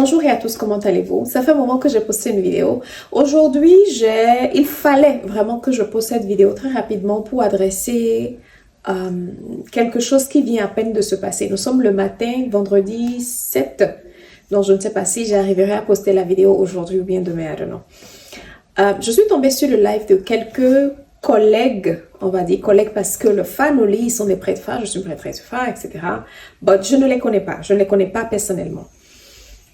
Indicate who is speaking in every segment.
Speaker 1: Bonjour à tous, comment allez-vous? Ça fait un moment que j'ai posté une vidéo. Aujourd'hui, il fallait vraiment que je poste cette vidéo très rapidement pour adresser quelque chose qui vient à peine de se passer. Nous sommes le matin, vendredi 7. Donc, je ne sais pas si j'arriverai à poster la vidéo aujourd'hui ou bien demain, I don't know. Je suis tombée sur le live de quelques collègues, on va dire collègues parce que le Fanoli, ils sont des prêtres phares, je suis une prêtresse phare, etc. But je ne les connais pas, je ne les connais pas personnellement.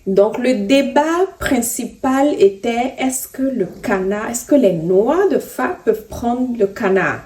Speaker 1: Donc, le débat principal était, est-ce que les noix de fa peuvent prendre le canard?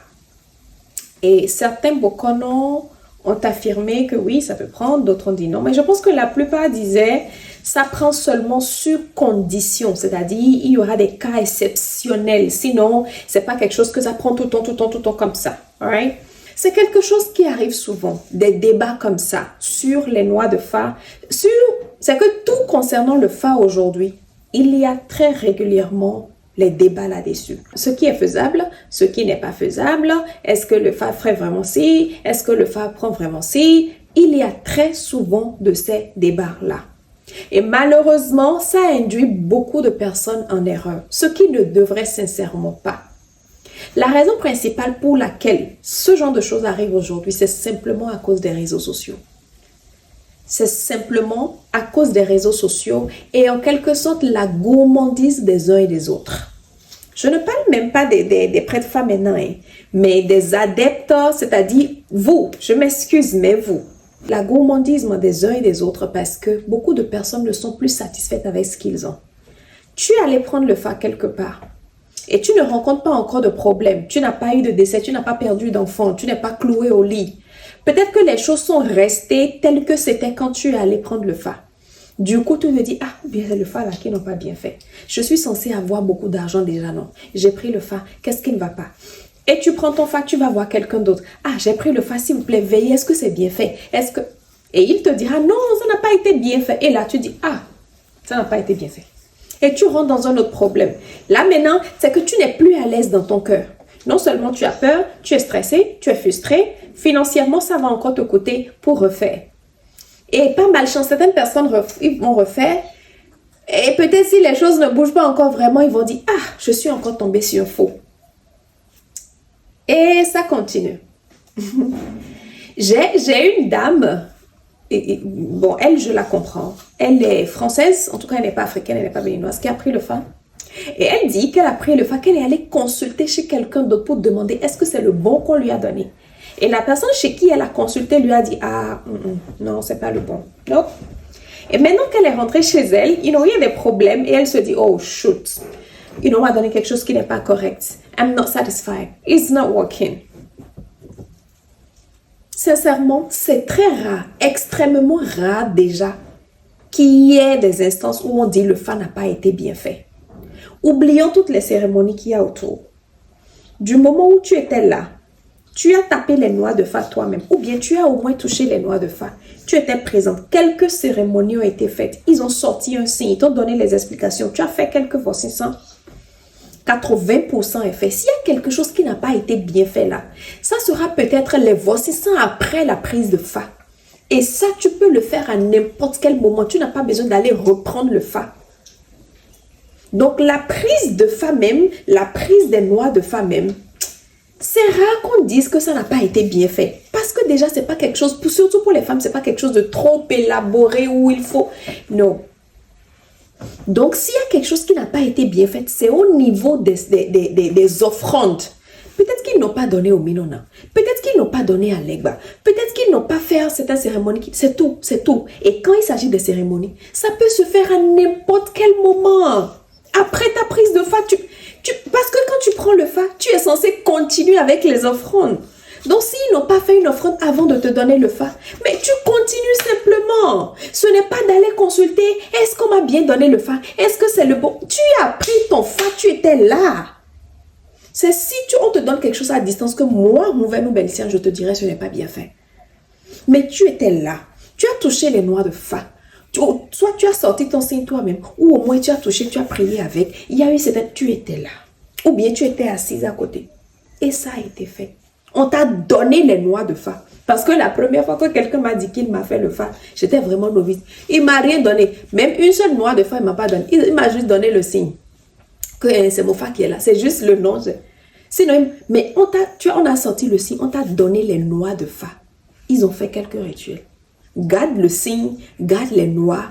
Speaker 1: Et certains Bokono ont affirmé que oui, ça peut prendre, d'autres ont dit non. Mais je pense que la plupart disaient, ça prend seulement sur condition, c'est-à-dire, il y aura des cas exceptionnels. Sinon, c'est pas quelque chose que ça prend tout le temps comme ça. Alright? C'est quelque chose qui arrive souvent, des débats comme ça, sur les noix de fa, c'est que tout concernant le fa aujourd'hui, il y a très régulièrement les débats là-dessus. Ce qui est faisable, ce qui n'est pas faisable, est-ce que le fa ferait vraiment ci, est-ce que le fa prend vraiment ci, il y a très souvent de ces débats-là. Et malheureusement, ça induit beaucoup de personnes en erreur, ce qui ne devrait sincèrement pas. La raison principale pour laquelle ce genre de choses arrive aujourd'hui, c'est simplement à cause des réseaux sociaux. C'est simplement à cause des réseaux sociaux et en quelque sorte la gourmandise des uns et des autres. Je ne parle même pas des prêtres femmes maintenant, mais des adeptes, c'est-à-dire vous, je m'excuse, mais vous. La gourmandise des uns et des autres parce que beaucoup de personnes ne sont plus satisfaites avec ce qu'ils ont. Tu es allé prendre le fa quelque part et tu ne rencontres pas encore de problème. Tu n'as pas eu de décès, tu n'as pas perdu d'enfant, tu n'es pas cloué au lit. Peut-être que les choses sont restées telles que c'était quand tu es allé prendre le fa. Du coup, tu te dis, ah, bien c'est le fa là qui n'ont pas bien fait. Je suis censée avoir beaucoup d'argent déjà, non. J'ai pris le fa, qu'est-ce qui ne va pas? Et tu prends ton fa, tu vas voir quelqu'un d'autre. Ah, j'ai pris le fa, s'il vous plaît, veillez, est-ce que c'est bien fait? Et il te dira, non, ça n'a pas été bien fait. Et là, tu dis, ah, ça n'a pas été bien fait. Et tu rentres dans un autre problème. Là, maintenant, c'est que tu n'es plus à l'aise dans ton cœur. Non seulement tu as peur, tu es stressé, tu es frustré, financièrement, ça va encore te coûter pour refaire. Et pas malchance, certaines personnes vont refaire. Et peut-être si les choses ne bougent pas encore vraiment, ils vont dire, ah, je suis encore tombé sur un faux. Et ça continue. J'ai une dame, bon, elle, je la comprends. Elle est française, en tout cas, elle n'est pas africaine, elle n'est pas béninoise, qui a pris le fa. Et elle dit qu'elle a pris le fa, qu'elle est allée consulter chez quelqu'un d'autre pour demander est-ce que c'est le bon qu'on lui a donné. Et la personne chez qui elle a consulté lui a dit non, c'est pas le bon. Non. Et maintenant qu'elle est rentrée chez elle, il y a des problèmes et elle se dit oh shoot, on m'a donné quelque chose qui n'est pas correct. I'm not satisfied. It's not working. Sincèrement, c'est très rare, extrêmement rare déjà, qu'il y ait des instances où on dit le fa n'a pas été bien fait. Oublions toutes les cérémonies qu'il y a autour. Du moment où tu étais là, tu as tapé les noix de fa toi-même, ou bien tu as au moins touché les noix de fa. Tu étais présente. Quelques cérémonies ont été faites. Ils ont sorti un signe, ils t'ont donné les explications. Tu as fait quelques voicissants. 80% est fait. S'il y a quelque chose qui n'a pas été bien fait là, ça sera peut-être les voicissants après la prise de fa. Et ça, tu peux le faire à n'importe quel moment. Tu n'as pas besoin d'aller reprendre le fa. Donc, la prise de fa même, la prise des noix de fa même, c'est rare qu'on dise que ça n'a pas été bien fait. Parce que déjà, c'est pas quelque chose, surtout pour les femmes, c'est pas quelque chose de trop élaboré où il faut... Non. Donc, s'il y a quelque chose qui n'a pas été bien fait, c'est au niveau des offrandes. Peut-être qu'ils n'ont pas donné au Minona. Peut-être qu'ils n'ont pas donné à l'Egba. Peut-être qu'ils n'ont pas fait certaines cérémonies. C'est tout, c'est tout. Et quand il s'agit de cérémonies, ça peut se faire à n'importe quel moment. Après ta prise de fa, parce que quand tu prends le fa, tu es censé continuer avec les offrandes. Donc, s'ils n'ont pas fait une offrande avant de te donner le fa, mais tu continues simplement. Ce n'est pas d'aller consulter, est-ce qu'on m'a bien donné le fa? Est-ce que c'est le bon? Tu as pris ton fa, tu étais là. C'est si on te donne quelque chose à distance que moi, nouvelle ou bénitienne, je te dirais ce n'est pas bien fait. Mais tu étais là. Tu as touché les noix de fa. Soit tu as sorti ton signe toi-même, ou au moins tu as touché, tu as prié avec. Il y a eu tu étais là. Ou bien tu étais assise à côté. Et ça a été fait. On t'a donné les noix de fa. Parce que la première fois que quelqu'un m'a dit qu'il m'a fait le fa, j'étais vraiment novice. Il m'a rien donné. Même une seule noix de fa, il m'a pas donné. Il m'a juste donné le signe que c'est mon fa qui est là. C'est juste le nom. Sinon, mais on a sorti le signe, on t'a donné les noix de fa. Ils ont fait quelques rituels. Garde le signe, garde les noix.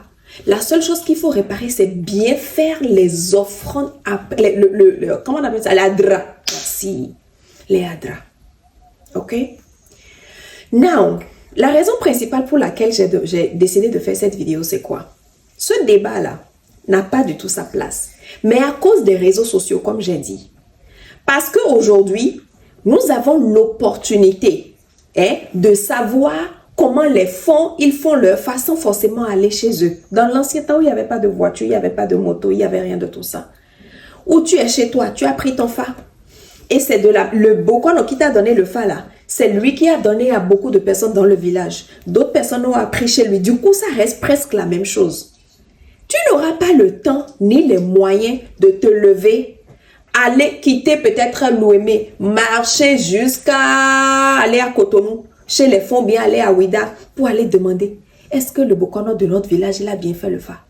Speaker 1: La seule chose qu'il faut réparer, c'est bien faire les offrandes, comment on appelle ça? Les adras. Merci. Les adras. Ok? Now, la raison principale pour laquelle j'ai décidé de faire cette vidéo, c'est quoi? Ce débat-là n'a pas du tout sa place. Mais à cause des réseaux sociaux, comme j'ai dit. Parce qu'aujourd'hui, nous avons l'opportunité de savoir comment ils font leur fa sans forcément aller chez eux. Dans l'ancien temps où il n'y avait pas de voiture, il n'y avait pas de moto, il n'y avait rien de tout ça. Où tu es chez toi, tu as pris ton fa. Et c'est le bokono qui t'a donné le fa là. C'est lui qui a donné à beaucoup de personnes dans le village. D'autres personnes ont appris chez lui. Du coup, ça reste presque la même chose. Tu n'auras pas le temps ni les moyens de te lever, aller quitter peut-être Louémé, marcher jusqu'à aller à Cotonou, chez les fonds, bien aller à Ouida pour aller demander est-ce que le bokono de notre village, il a bien fait le fa?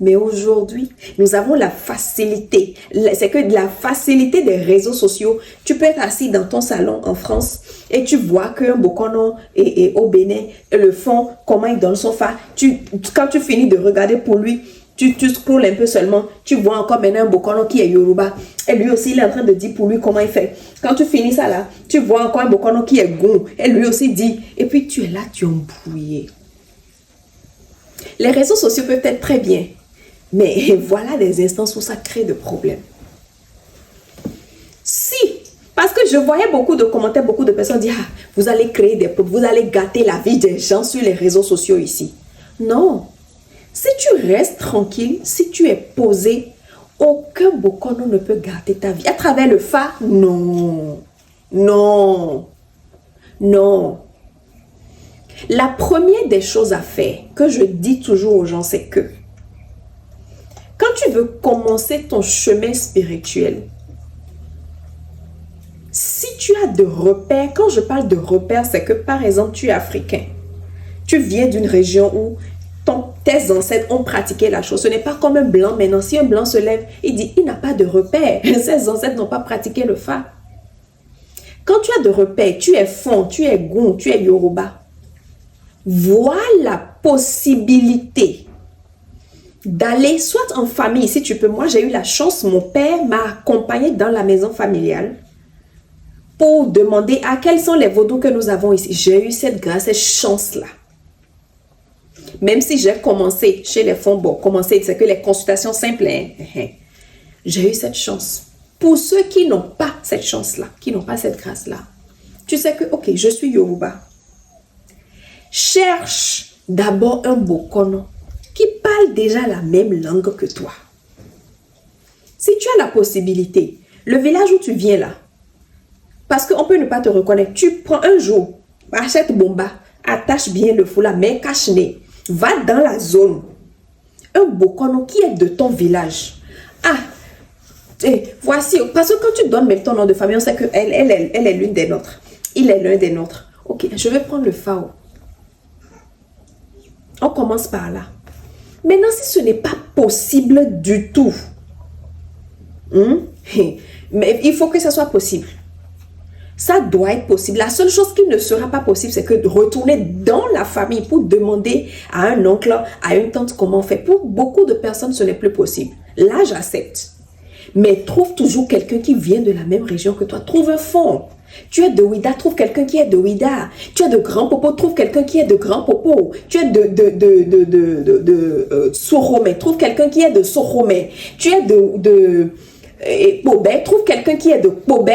Speaker 1: Mais aujourd'hui, nous avons la facilité. C'est que de la facilité des réseaux sociaux. Tu peux être assis dans ton salon en France et tu vois qu'un bokono et au Bénin le font, comment il donne son fa. Quand tu finis de regarder pour lui, tu scrolles un peu seulement. Tu vois encore maintenant un bokono qui est Yoruba. Et lui aussi, il est en train de dire pour lui comment il fait. Quand tu finis ça là, tu vois encore un bokono qui est Gon. Et lui aussi dit. Et puis tu es là, tu es embrouillé. Les réseaux sociaux peuvent être très bien. Mais voilà des instances où ça crée de problèmes. Parce que je voyais beaucoup de commentaires, beaucoup de personnes dire ah, vous allez créer des problèmes, vous allez gâter la vie des gens sur les réseaux sociaux ici. Non. Si tu restes tranquille, si tu es posé, aucun bokono ne peut gâter ta vie. À travers le fa, non. Non. Non. La première des choses à faire, que je dis toujours aux gens, c'est que quand tu veux commencer ton chemin spirituel, si tu as de repères, quand je parle de repères, c'est que par exemple, tu es africain. Tu viens d'une région où tes ancêtres ont pratiqué la chose. Ce n'est pas comme un blanc maintenant. Si un blanc se lève, il dit, il n'a pas de repères. Ses ancêtres n'ont pas pratiqué le fa. Quand tu as de repères, tu es Fon, tu es Gon, tu es Yoruba. Vois la possibilité d'aller soit en famille, si tu peux. Moi, j'ai eu la chance, mon père m'a accompagné dans la maison familiale pour demander quels sont les vaudous que nous avons ici. J'ai eu cette grâce, cette chance-là. Même si j'ai commencé chez les fonds, c'est que les consultations simples, j'ai eu cette chance. Pour ceux qui n'ont pas cette chance-là, qui n'ont pas cette grâce-là, tu sais que, ok, je suis Yoruba. Cherche d'abord un bokono qui parle déjà la même langue que toi. Si tu as la possibilité, le village où tu viens là, parce qu'on peut ne pas te reconnaître, tu prends un jour, achète bomba, attache bien le foulard, mais cache-nez, va dans la zone, un bokono qui est de ton village. Voici, parce que quand tu donnes même ton nom de famille, on sait qu'elle elle est l'une des nôtres. Il est l'un des nôtres. Ok, je vais prendre le fao. On commence par là. Maintenant, si ce n'est pas possible du tout, mais il faut que ça soit possible. Ça doit être possible. La seule chose qui ne sera pas possible, c'est que de retourner dans la famille pour demander à un oncle, à une tante comment on fait. Pour beaucoup de personnes, ce n'est plus possible. Là, j'accepte. Mais trouve toujours quelqu'un qui vient de la même région que toi. Trouve un fond. Tu es de Ouida, trouve quelqu'un qui est de Ouida. Tu es de Grand Popo, trouve quelqu'un qui est de Grand Popo. Tu es de Soromé, trouve quelqu'un qui est de Soromé. Tu es de Pobé, trouve quelqu'un qui est de Pobé.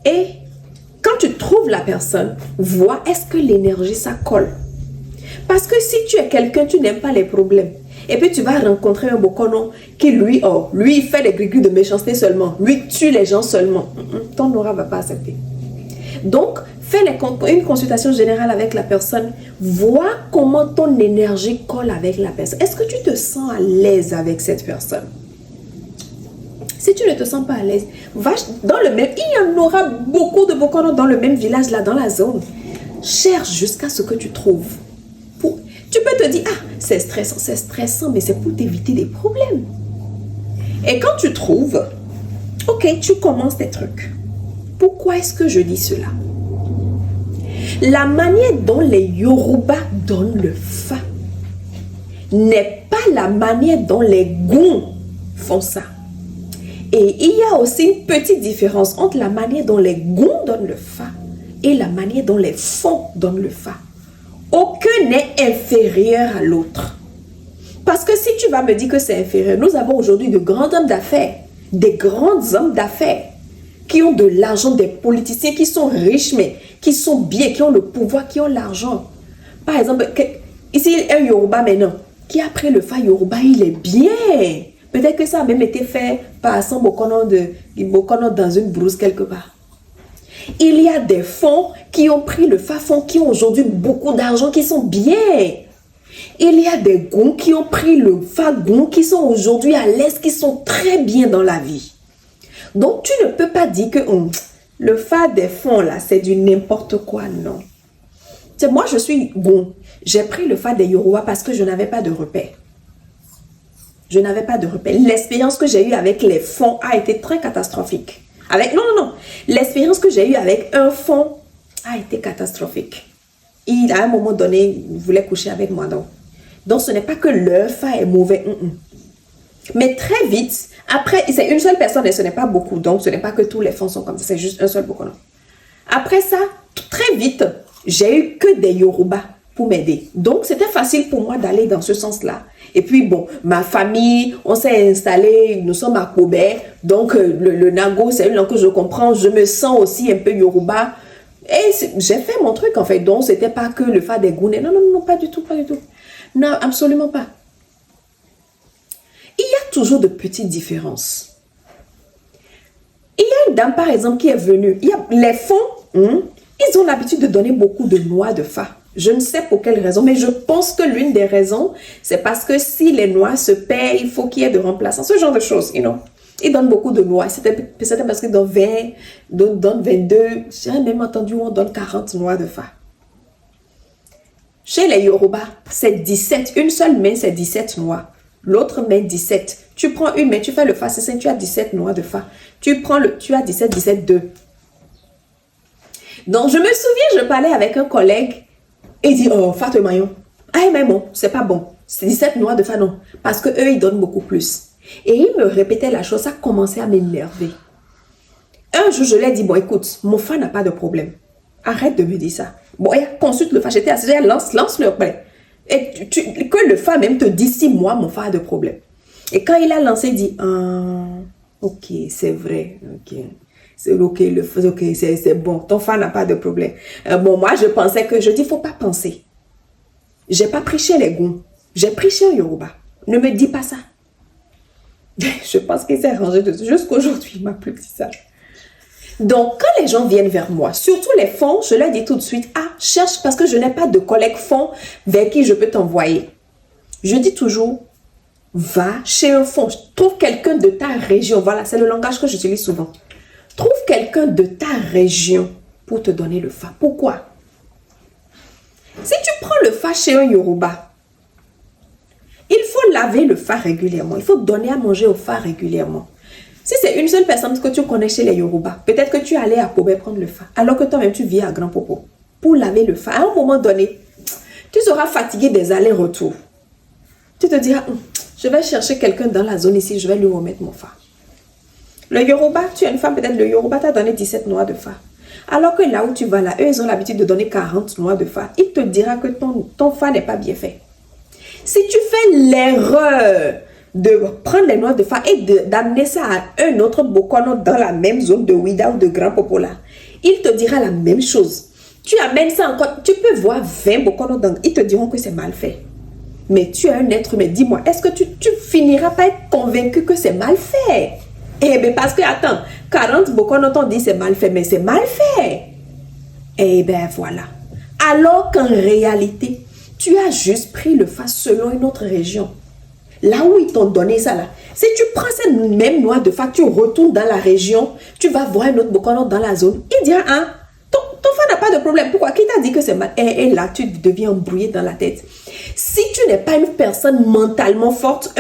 Speaker 1: Et quand tu trouves la personne, vois est-ce que l'énergie ça colle. Parce que si tu es quelqu'un, tu n'aimes pas les problèmes. Et puis tu vas rencontrer un bokono qui lui il fait des grigues de méchanceté seulement. Lui tue les gens seulement. Ton aura ne va pas accepter. Donc, fais une consultation générale avec la personne. Vois comment ton énergie colle avec la personne. Est-ce que tu te sens à l'aise avec cette personne? Si tu ne te sens pas à l'aise, va dans le même... Il y en aura beaucoup de Bokono dans le même village, là, dans la zone. Cherche jusqu'à ce que tu trouves. Tu peux te dire, ah, c'est stressant, mais c'est pour t'éviter des problèmes. Et quand tu trouves, ok, tu commences tes trucs. Pourquoi est-ce que je dis cela? La manière dont les Yoruba donnent le fa n'est pas la manière dont les Gon font ça. Et il y a aussi une petite différence entre la manière dont les Gon donnent le fa et la manière dont les Fon donnent le fa. Aucun n'est inférieur à l'autre. Parce que si tu vas me dire que c'est inférieur, nous avons aujourd'hui de grands hommes d'affaires, des grands hommes d'affaires qui ont de l'argent, des politiciens qui sont riches, mais qui sont bien, qui ont le pouvoir, qui ont l'argent. Par exemple, ici, un Yoruba maintenant, qui a pris le fa Yoruba, il est bien. Peut-être que ça a même été fait par son Bokono dans une brousse quelque part. Il y a des fonds qui ont pris le fa-fond, qui ont aujourd'hui beaucoup d'argent, qui sont bien. Il y a des Gons qui ont pris le fa-gon, qui sont aujourd'hui à l'aise, qui sont très bien dans la vie. Donc, tu ne peux pas dire que le fa des fonds, là, c'est du n'importe quoi, non. C'est moi, je suis Gon. J'ai pris le fa des Yoruba parce que je n'avais pas de repère. Je n'avais pas de repère. L'expérience que j'ai eue avec les fonds a été très catastrophique. Non. L'expérience que j'ai eue avec un fond a été catastrophique. Il, à un moment donné, voulait coucher avec moi. Donc ce n'est pas que leur fa est mauvais. Mais très vite, après, c'est une seule personne et ce n'est pas beaucoup. Donc ce n'est pas que tous les fonds sont comme ça. C'est juste un seul Bokono. Après ça, très vite, j'ai eu que des Yoruba pour m'aider. Donc c'était facile pour moi d'aller dans ce sens-là. Et puis bon, ma famille, on s'est installé, nous sommes à Kobe. Donc le Nago, c'est une langue que je comprends. Je me sens aussi un peu Yoruba. Et j'ai fait mon truc en fait. Donc c'était pas que le fa des Gounets. Non, pas du tout. Non, absolument pas. Il y a toujours de petites différences. Il y a une dame par exemple qui est venue. Les fonds, ils ont l'habitude de donner beaucoup de noix de fa. Je ne sais pour quelle raison, mais je pense que l'une des raisons, c'est parce que si les noix se perdent, il faut qu'il y ait de remplaçants, ce genre de choses, you know. Ils donnent beaucoup de noix. C'était parce qu'ils donnent 20, donnent 22. J'ai même entendu où on donne 40 noix de fa. Chez les Yoruba, c'est 17. Une seule main, c'est 17 noix. L'autre main, 17. Tu prends une main, tu fais le fa, c'est tu as 17 noix de fa. Tu as 17, 2. Donc, je me souviens, je parlais avec un collègue. Et il dit, oh, Fatou Mayon. Ah, mais bon, c'est pas bon. C'est 17 noix de fa, non. Parce que eux, ils donnent beaucoup plus. Et il me répétait la chose, ça commençait à m'énerver. Un jour, je lui ai dit, bon, écoute, mon fa n'a pas de problème. Arrête de me dire ça. Bon, consulte le fa, j'étais assise, lance le play. Et que le fa même te dise si moi, mon fa a de problème. Et quand il a lancé, il dit, ok, c'est vrai, ok. C'est ok, c'est bon, ton fa n'a pas de problème. Bon, moi, je pensais que, je dis, faut pas penser. J'ai pas pris chez les Gons, j'ai pris chez un Yoruba. Ne me dis pas ça. Je pense qu'il s'est rangé jusqu'aujourd'hui, il m'a plus dit ça. Donc, quand les gens viennent vers moi, surtout les fonds, je leur dis tout de suite, cherche parce que je n'ai pas de collègue fonds vers qui je peux t'envoyer. Je dis toujours, va chez un fonds, trouve quelqu'un de ta région. Voilà, c'est le langage que j'utilise souvent. Trouve quelqu'un de ta région pour te donner le fa. Pourquoi? Si tu prends le fa chez un Yoruba, il faut laver le fa régulièrement. Il faut donner à manger au fa régulièrement. Si c'est une seule personne que tu connais chez les Yoruba, peut-être que tu allais à Kobe prendre le fa, alors que toi-même tu vis à Grand Popo. Pour laver le fa, à un moment donné, tu seras fatigué des allers-retours. Tu te diras, je vais chercher quelqu'un dans la zone ici, je vais lui remettre mon fa. Le Yoruba, tu as une femme, peut-être le Yoruba t'a donné 17 noix de fa. Alors que là où tu vas là, eux, ils ont l'habitude de donner 40 noix de fa. Il te dira que ton fa n'est pas bien fait. Si tu fais l'erreur de prendre les noix de fa et d'amener ça à un autre Bokono dans la même zone de Ouida ou de Grand Popola, il te dira la même chose. Tu amènes ça encore, tu peux voir 20 Bokono dans, ils te diront que c'est mal fait. Mais tu es un être humain, dis-moi, est-ce que tu finiras par être convaincu que c'est mal fait? Eh bien, parce que, attends, 40 Bokono t'ont dit c'est mal fait, mais c'est mal fait. Eh bien, voilà. Alors qu'en réalité, tu as juste pris le fa selon une autre région. là où ils t'ont donné ça là, si tu prends cette même noix de fa, tu retournes dans la région, tu vas voir un autre bokono dans la zone, il dira, hein, ton fa n'a pas de problème. Pourquoi? Qui t'a dit que c'est mal? Et là, tu deviens embrouillé dans la tête. Si tu n'es pas une personne mentalement forte,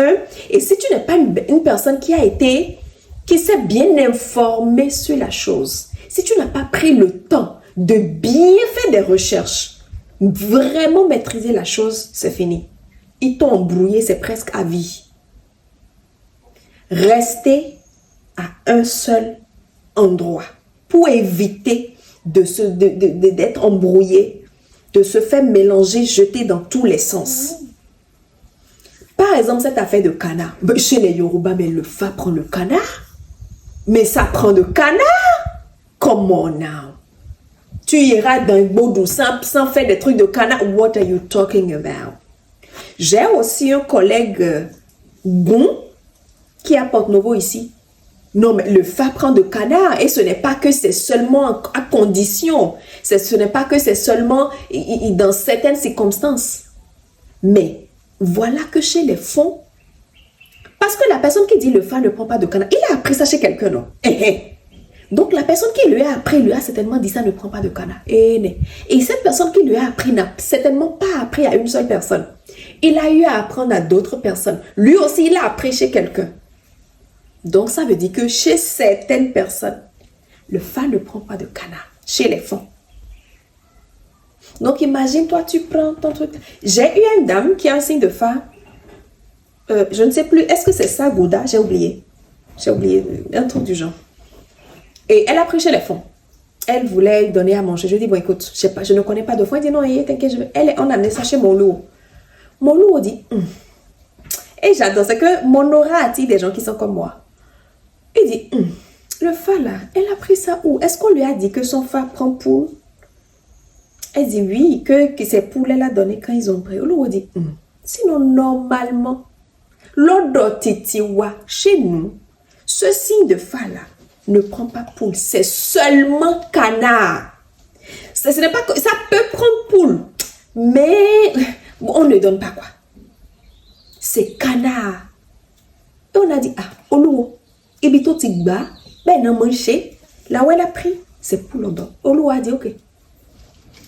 Speaker 1: et si tu n'es pas une personne qui s'est bien informée sur la chose, si tu n'as pas pris le temps de bien faire des recherches, vraiment maîtriser la chose, c'est fini. Ils t'ont embrouillé, c'est presque à vie. Restez à un seul endroit pour éviter d'être embrouillé, de se faire mélanger, jeter dans tous les sens. Par exemple, cette affaire de canard. Chez les Yoruba, mais le fa prend le canard. Mais ça prend le canard. Come on now. Tu iras dans le Bodou sans faire des trucs de canard. What are you talking about? J'ai aussi un collègue bon qui est à Porto-Novo ici. Non, mais le fa prend de canard et ce n'est pas que c'est seulement à condition. Ce n'est pas que c'est seulement dans certaines circonstances. Mais voilà que chez les fonds, parce que la personne qui dit le fa ne prend pas de canard, il a appris ça chez quelqu'un, non? Donc la personne qui lui a appris, lui a certainement dit ça ne prend pas de canard. Et cette personne qui lui a appris n'a certainement pas appris à une seule personne. Il a eu à apprendre à d'autres personnes. Lui aussi, il a appris chez quelqu'un. Donc ça veut dire que chez certaines personnes, le fa ne prend pas de canard. Chez les fonds. Donc imagine, toi, tu prends ton truc. J'ai eu une dame qui a un signe de fa. Je ne sais plus, est-ce que c'est ça, Gouda? J'ai oublié. Un truc du genre. Et elle a pris chez les fonds. Elle voulait donner à manger. Je lui ai dit, bon, écoute, je ne connais pas de fonds. Elle dit, non, t'inquiète, on a amené ça chez mon loup. Mon loup dit, Et j'adore, c'est que mon aura attire des gens qui sont comme moi. Il dit, le fa là, elle a pris ça où? Est-ce qu'on lui a dit que son fa prend poule? Elle dit oui, que ses poules, elle a donné quand ils ont pris. Le loup dit, sinon, normalement, l'odotitiwa, chez nous, ce signe de fa là, ne prend pas poule, c'est seulement canard. Ce n'est pas que ça peut prendre poule, mais on ne donne pas quoi. C'est canard. Et on a dit, Olo, Ibito Tigba, ben non manché, là où elle a pris, c'est poule on donne. Olo a dit, ok.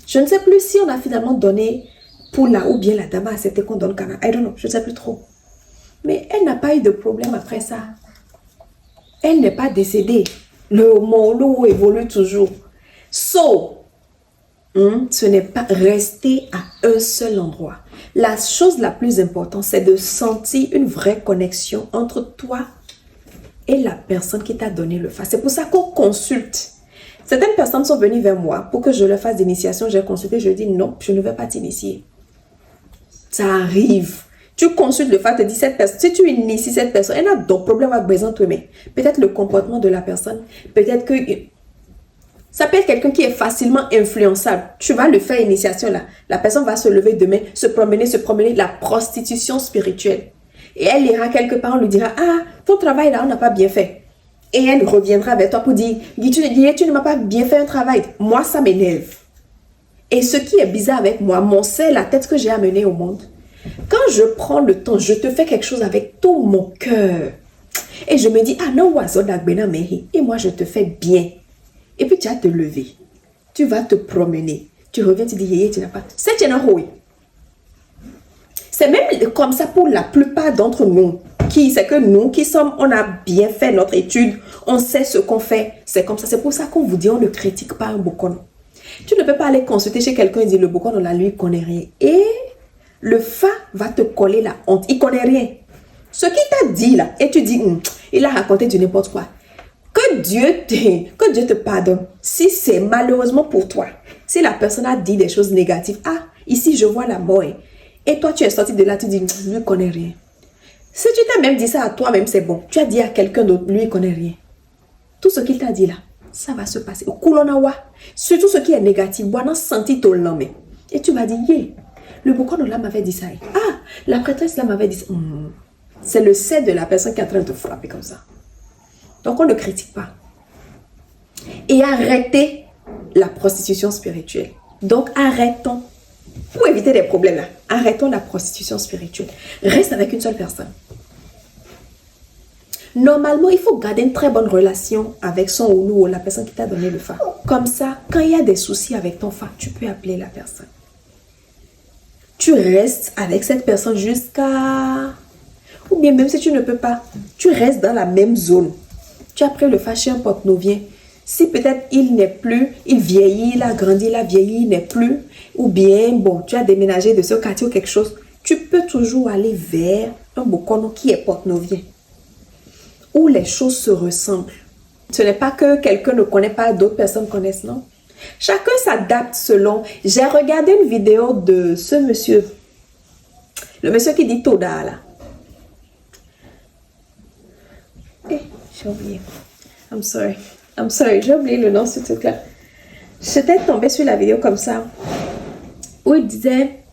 Speaker 1: Je ne sais plus si on a finalement donné poule là ou bien la dame a accepté qu'on donne canard. I don't know, je ne sais plus trop. Mais elle n'a pas eu de problème après ça. Elle n'est pas décédée. Mon loup évolue toujours. So, ce n'est pas rester à un seul endroit. La chose la plus importante, c'est de sentir une vraie connexion entre toi et la personne qui t'a donné le fa. C'est pour ça qu'on consulte. Certaines personnes sont venues vers moi pour que je leur fasse d'initiation. J'ai consulté, je dis non, je ne vais pas t'initier. Ça arrive. Tu consultes le fa, te dis cette personne, si tu inities cette personne, elle a d'autres problèmes avec besoin de mais peut-être le comportement de la personne, peut-être que ça peut être quelqu'un qui est facilement influençable. Tu vas le faire initiation là. La personne va se lever demain, se promener, la prostitution spirituelle. Et elle ira quelque part, on lui dira, ton travail là, on n'a pas bien fait. Et elle reviendra vers toi pour dire, Guy, tu ne m'as pas bien fait un travail. Moi, ça m'énerve. Et ce qui est bizarre avec moi, c'est la tête que j'ai amenée au monde. Quand je prends le temps, je te fais quelque chose avec tout mon cœur. Et je me dis, non, et moi, je te fais bien. Et puis, tu vas te lever. Tu vas te promener. Tu reviens, tu dis, tu n'as pas. C'est même comme ça pour la plupart d'entre nous. C'est que nous qui sommes, on a bien fait notre étude. On sait ce qu'on fait. C'est comme ça. C'est pour ça qu'on vous dit, on ne critique pas un bokono. Tu ne peux pas aller consulter chez quelqu'un et dire, le bokono, là, lui, il ne connaît rien. Et le fa va te coller la honte. Il ne connaît rien. Ce qu'il t'a dit là, et tu dis, il a raconté du n'importe quoi. Que Dieu te pardonne. Si c'est malheureusement pour toi, si la personne a dit des choses négatives, ici je vois la mort. Et toi tu es sorti de là, tu dis, lui ne connaît rien. Si tu t'as même dit ça à toi-même, c'est bon. Tu as dit à quelqu'un d'autre, lui il ne connaît rien. Tout ce qu'il t'a dit là, ça va se passer. Surtout ce qui est négatif, et tu vas dire, le bokono là m'avait dit ça. La prêtresse là m'avait dit ça. C'est le sait de la personne qui est en train de te frapper comme ça. Donc on ne critique pas. Et arrêtez la prostitution spirituelle. Donc arrêtons Pour éviter des problèmes là, arrêtons la prostitution spirituelle. Reste avec une seule personne. Normalement, il faut garder une très bonne relation avec son ou la personne qui t'a donné le fa. Comme ça, quand il y a des soucis avec ton fa, tu peux appeler la personne. Tu restes avec cette personne jusqu'à... Ou bien même si tu ne peux pas, tu restes dans la même zone. Tu as pris le fa chez un porte-novien. Si peut-être il n'est plus, il vieillit, il a grandi, il a vieilli, il n'est plus. Ou bien, bon, tu as déménagé de ce quartier ou quelque chose. Tu peux toujours aller vers un bokono qui est porte-novien. Où les choses se ressemblent. Ce n'est pas que quelqu'un ne connaît pas, d'autres personnes connaissent, non? Chacun s'adapte selon... J'ai regardé une vidéo de ce monsieur. Le monsieur qui dit Toda, là. Eh, j'ai oublié. I'm sorry, j'ai oublié le nom de ce truc-là. J'étais tombée sur la vidéo comme ça. Où il disait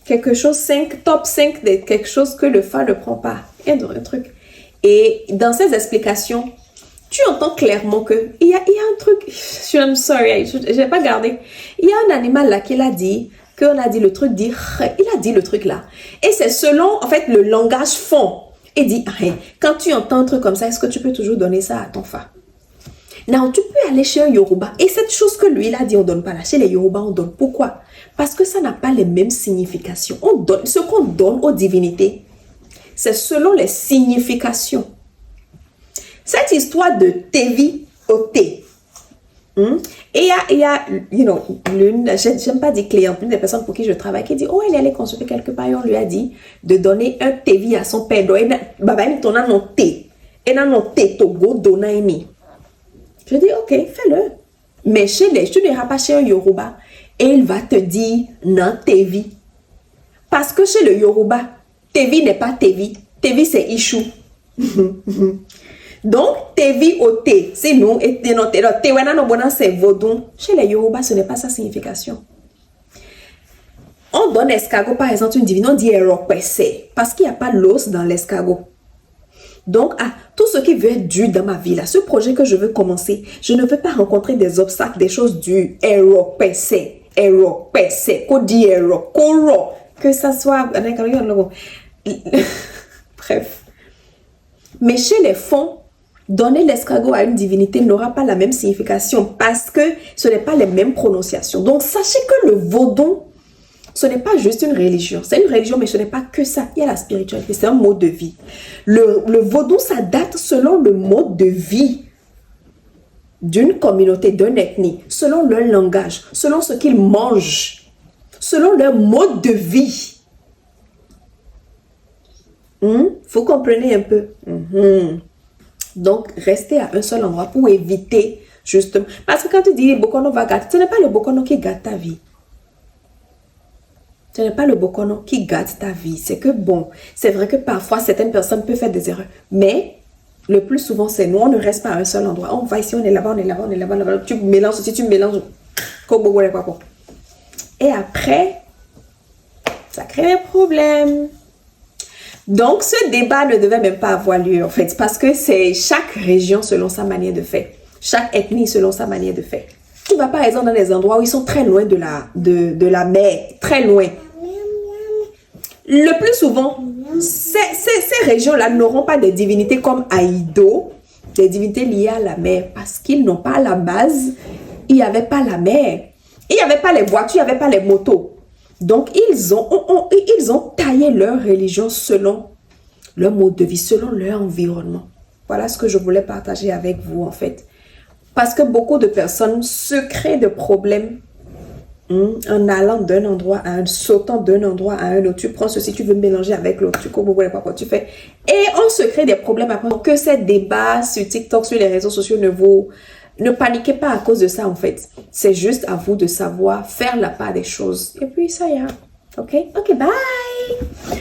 Speaker 1: quelque chose, top 5 de quelque chose que le fa ne prend pas. Un truc. Et dans ces explications, tu entends clairement que il y a un truc, I'm sorry, je n'ai pas gardé. Il y a un animal là qu'il a dit, qu'on a dit le truc, il a dit le truc là. Et c'est selon, en fait, le langage fond. Il dit, quand tu entends un truc comme ça, est-ce que tu peux toujours donner ça à ton fa? Non, tu peux aller chez un Yoruba. Et cette chose que lui, il a dit, on ne donne pas là. Chez les Yoruba, on donne. Pourquoi? Parce que ça n'a pas les mêmes significations. On donne, ce qu'on donne aux divinités, c'est selon les significations. Cette histoire de Tevi au thé. Et il y a l'une, j'aime pas dire cliente, une des personnes pour qui je travaille, qui dit, oh, elle est allée consulter quelque part et on lui a dit de donner un Tevi à son père. Je dis, ok, fais-le. Mais tu n'iras pas chez un Yoruba et il va te dire, non, Tevi. Parce que chez le Yoruba, Tevi n'est pas Tevi. Tevi, c'est Ishu. Donc, Tevi au thé, c'est nous. Et c'est Vodun. Chez les Yoruba, ce n'est pas sa signification. On donne escargot, par exemple, une divine, on dit Eropese. Parce qu'il n'y a pas l'os dans l'escargot. Donc, tout ce qui veut être dur dans ma vie, là, ce projet que je veux commencer, je ne veux pas rencontrer des obstacles, des choses dures. Eropese. Kodi Ero. Koro. Que ça soit... Bref. Mais chez les fonds, donner l'escargot à une divinité n'aura pas la même signification parce que ce n'est pas les mêmes prononciations. Donc, sachez que le vaudon, ce n'est pas juste une religion. C'est une religion, mais ce n'est pas que ça. Il y a la spiritualité, c'est un mode de vie. Le vaudon s'adapte selon le mode de vie d'une communauté, d'une ethnie, selon leur langage, selon ce qu'ils mangent, selon leur mode de vie. Vous comprenez un peu? Donc, restez à un seul endroit pour éviter, justement. Parce que quand tu dis le bokono va gâter, ce n'est pas le bokono qui gâte ta vie. Ce n'est pas le bokono qui gâte ta vie. C'est que bon, c'est vrai que parfois, certaines personnes peuvent faire des erreurs. Mais, le plus souvent, c'est nous, on ne reste pas à un seul endroit. On va ici, on est là-bas, on est là-bas, on est là-bas, là-bas. Tu mélanges aussi, tu mélanges. Et après, ça crée des problèmes. Donc, ce débat ne devait même pas avoir lieu, en fait, parce que c'est chaque région selon sa manière de faire. Chaque ethnie selon sa manière de faire. Tu vas par exemple dans des endroits où ils sont très loin de la mer, très loin. Le plus souvent, ces régions-là n'auront pas des divinités comme Aïdo, des divinités liées à la mer, parce qu'ils n'ont pas à la base, il n'y avait pas la mer, il n'y avait pas les voitures, il n'y avait pas les motos. Donc, ils ont taillé leur religion selon leur mode de vie, selon leur environnement. Voilà ce que je voulais partager avec vous, en fait. Parce que beaucoup de personnes se créent de problèmes en allant d'un endroit à un, sautant d'un endroit à un autre. Tu prends ceci, tu veux mélanger avec l'autre, tu fais. Et on se crée des problèmes après. Que ces débats sur TikTok, sur les réseaux sociaux ne paniquez pas à cause de ça, en fait. C'est juste à vous de savoir faire la part des choses. Et puis, ça ira. OK? OK, bye!